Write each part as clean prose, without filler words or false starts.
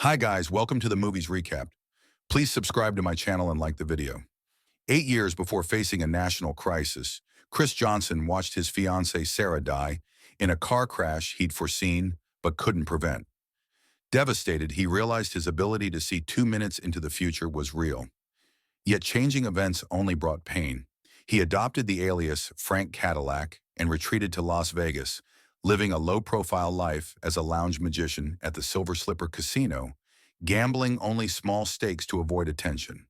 Hi guys, welcome to the Movies Recap. Please subscribe to my channel and like the video. 8 years before facing a national crisis, Cris Johnson watched his fiancée Sarah die in a car crash he'd foreseen but couldn't prevent. Devastated, he realized his ability to see 2 minutes into the future was real. Yet changing events only brought pain. He adopted the alias Frank Cadillac and retreated to Las Vegas, living a low-profile life as a lounge magician at the Silver Slipper Casino, gambling only small stakes to avoid attention.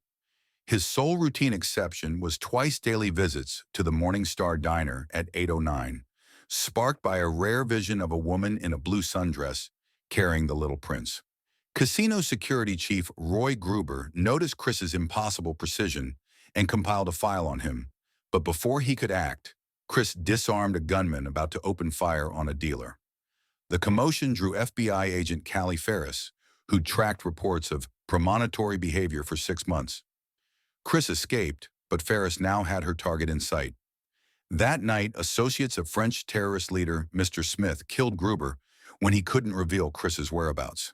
His sole routine exception was twice daily visits to the Morning Star Diner at 8:09, sparked by a rare vision of a woman in a blue sundress carrying the little prince. Casino security chief Roy Gruber noticed Chris's impossible precision and compiled a file on him. But before he could act, Cris disarmed a gunman about to open fire on a dealer. The commotion drew FBI agent Callie Ferris, who'd tracked reports of premonitory behavior for 6 months. Cris escaped, but Ferris now had her target in sight. That night, associates of French terrorist leader Mr. Smith killed Gruber when he couldn't reveal Chris's whereabouts.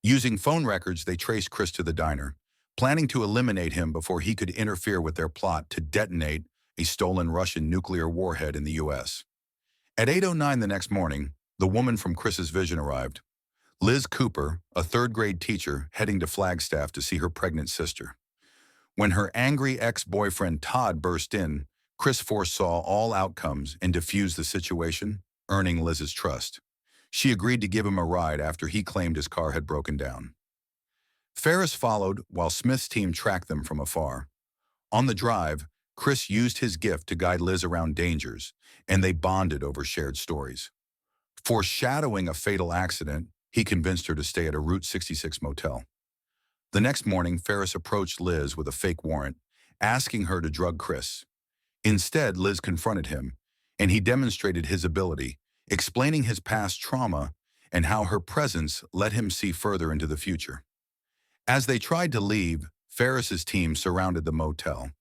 Using phone records, they traced Cris to the diner, planning to eliminate him before he could interfere with their plot to detonate a stolen Russian nuclear warhead in the U.S. At 8:09 the next morning, the woman from Chris's vision arrived. Liz Cooper, a third-grade teacher heading to Flagstaff to see her pregnant sister. When her angry ex-boyfriend Todd burst in, Cris foresaw all outcomes and diffused the situation, earning Liz's trust. She agreed to give him a ride after he claimed his car had broken down. Ferris followed while Smith's team tracked them from afar. On the drive, Cris used his gift to guide Liz around dangers, and they bonded over shared stories. Foreshadowing a fatal accident, he convinced her to stay at a Route 66 motel. The next morning, Ferris approached Liz with a fake warrant, asking her to drug Cris. Instead, Liz confronted him, and he demonstrated his ability, explaining his past trauma and how her presence let him see further into the future. As they tried to leave, Ferris's team surrounded the motel.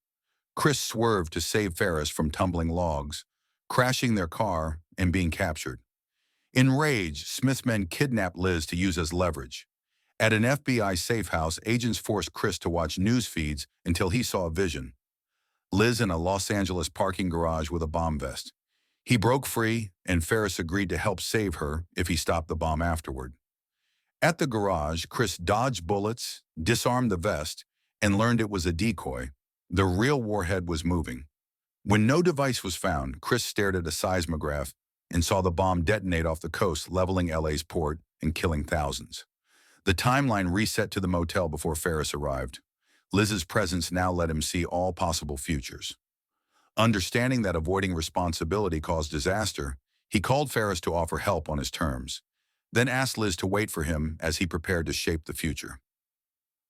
Cris swerved to save Ferris from tumbling logs, crashing their car and being captured. Enraged, Smith's men kidnapped Liz to use as leverage. At an FBI safe house, agents forced Cris to watch news feeds until he saw a vision. Liz in a Los Angeles parking garage with a bomb vest. He broke free, and Ferris agreed to help save her if he stopped the bomb afterward. At the garage, Cris dodged bullets, disarmed the vest, and learned it was a decoy. The real warhead was moving. When no device was found, Cris stared at a seismograph and saw the bomb detonate off the coast, leveling LA's port and killing thousands. The timeline reset to the motel before Ferris arrived. Liz's presence now let him see all possible futures. Understanding that avoiding responsibility caused disaster, he called Ferris to offer help on his terms, then asked Liz to wait for him as he prepared to shape the future.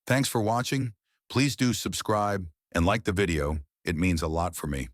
Thanks for watching. Please do subscribe and like the video. It means a lot for me.